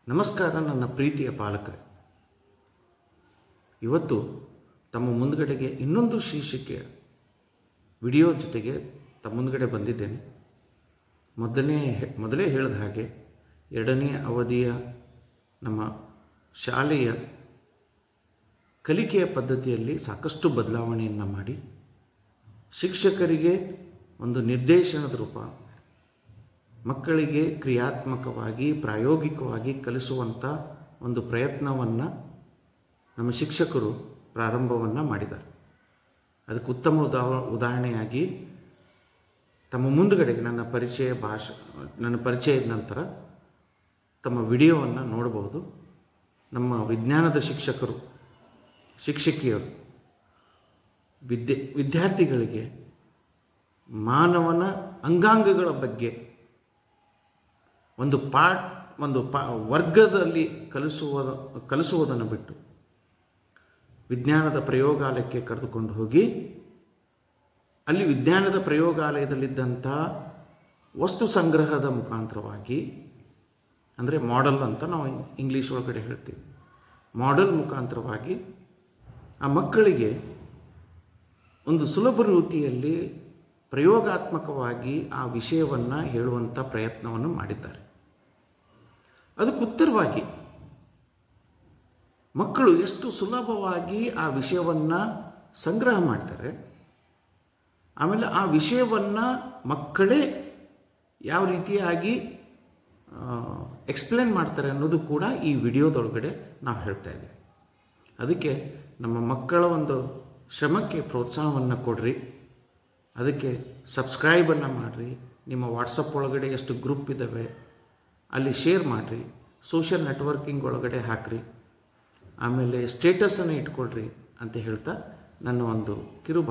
ನಮಸ್ಕಾರ ನನ್ನ ಪ್ರೀತಿಯ ಪಾಲಕರೇ. ಇವತ್ತು ತಮ್ಮ ಮುಂದುಗಡೆಗೆ ಇನ್ನೊಂದು ಶೀರ್ಷಿಕೆಯ ವಿಡಿಯೋ ಜೊತೆಗೆ ತಮ್ಮ ಮುಂದುಗಡೆ ಬಂದಿದ್ದೇನೆ. ಮೊದಲೇ ಹೇಳಿದ ಹಾಗೆ ಎರಡನೇ ಅವಧಿಯ ನಮ್ಮ ಶಾಲೆಯ ಕಲಿಕೆಯ ಪದ್ಧತಿಯಲ್ಲಿ ಸಾಕಷ್ಟು ಬದಲಾವಣೆಯನ್ನು ಮಾಡಿ ಶಿಕ್ಷಕರಿಗೆ ಒಂದು ನಿರ್ದೇಶನದ ರೂಪ, ಮಕ್ಕಳಿಗೆ ಕ್ರಿಯಾತ್ಮಕವಾಗಿ ಪ್ರಾಯೋಗಿಕವಾಗಿ ಕಲಿಸುವಂಥ ಒಂದು ಪ್ರಯತ್ನವನ್ನು ನಮ್ಮ ಶಿಕ್ಷಕರು ಪ್ರಾರಂಭವನ್ನು ಮಾಡಿದ್ದಾರೆ. ಅದಕ್ಕೆ ಉತ್ತಮ ಉದಾಹರಣೆಯಾಗಿ ತಮ್ಮ ಮುಂದುಗಡೆಗೆ ನನ್ನ ಪರಿಚಯದ ನಂತರ ತಮ್ಮ ವಿಡಿಯೋವನ್ನು ನೋಡಬಹುದು. ನಮ್ಮ ವಿಜ್ಞಾನದ ಶಿಕ್ಷಕಿಯರು ವಿದ್ಯಾರ್ಥಿಗಳಿಗೆ ಮಾನವನ ಅಂಗಾಂಗಗಳ ಬಗ್ಗೆ ಒಂದು ವರ್ಗದಲ್ಲಿ ಕಲಿಸುವುದನ್ನು ಬಿಟ್ಟು ವಿಜ್ಞಾನದ ಪ್ರಯೋಗಾಲಯಕ್ಕೆ ಕರೆದುಕೊಂಡು ಹೋಗಿ ಅಲ್ಲಿ ವಿಜ್ಞಾನದ ಪ್ರಯೋಗಾಲಯದಲ್ಲಿದ್ದಂಥ ವಸ್ತು ಸಂಗ್ರಹದ ಮುಖಾಂತರವಾಗಿ, ಅಂದರೆ ಮಾಡೆಲ್ ಅಂತ ನಾವು ಇಂಗ್ಲೀಷ್ ಒಳಗಡೆ ಹೇಳ್ತೀವಿ, ಮಾಡೆಲ್ ಮುಖಾಂತರವಾಗಿ ಆ ಮಕ್ಕಳಿಗೆ ಒಂದು ಸುಲಭ ರೀತಿಯಲ್ಲಿ ಪ್ರಯೋಗಾತ್ಮಕವಾಗಿ ಆ ವಿಷಯವನ್ನು ಹೇಳುವಂಥ ಪ್ರಯತ್ನವನ್ನು ಮಾಡಿದ್ದಾರೆ. ಅದಕ್ಕೆ ಉತ್ತರವಾಗಿ ಮಕ್ಕಳು ಎಷ್ಟು ಸುಲಭವಾಗಿ ಆ ವಿಷಯವನ್ನು ಸಂಗ್ರಹ ಮಾಡ್ತಾರೆ, ಆಮೇಲೆ ಆ ವಿಷಯವನ್ನು ಮಕ್ಕಳೇ ಯಾವ ರೀತಿಯಾಗಿ ಎಕ್ಸ್ಪ್ಲೇನ್ ಮಾಡ್ತಾರೆ ಅನ್ನೋದು ಕೂಡ ಈ ವಿಡಿಯೋದೊಳಗಡೆ ನಾವು ಹೇಳ್ತಾ ಇದ್ದೀವಿ. ಅದಕ್ಕೆ ನಮ್ಮ ಮಕ್ಕಳ ಒಂದು ಶ್ರಮಕ್ಕೆ ಪ್ರೋತ್ಸಾಹವನ್ನು ಕೊಡ್ರಿ, ಅದಕ್ಕೆ ಸಬ್ಸ್ಕ್ರೈಬನ್ನು ಮಾಡಿರಿ, ನಿಮ್ಮ ವಾಟ್ಸಪ್ ಒಳಗಡೆ ಎಷ್ಟು ಗ್ರೂಪ್ ಇದ್ದಾವೆ ಅಲ್ಲಿ ಶೇರ್ ಮಾಡಿರಿ, ಸೋಷಿಯಲ್ ನೆಟ್ವರ್ಕಿಂಗ್ ಒಳಗಡೆ ಹಾಕಿರಿ, ಆಮೇಲೆ ಸ್ಟೇಟಸನ್ನು ಇಟ್ಕೊಳ್ರಿ ಅಂತ ಹೇಳ್ತಾ ನನ್ನ ಒಂದು ಕಿರು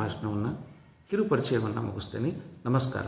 ಪರಿಚಯವನ್ನು ಮುಗಿಸ್ತೇನೆ. ನಮಸ್ಕಾರ.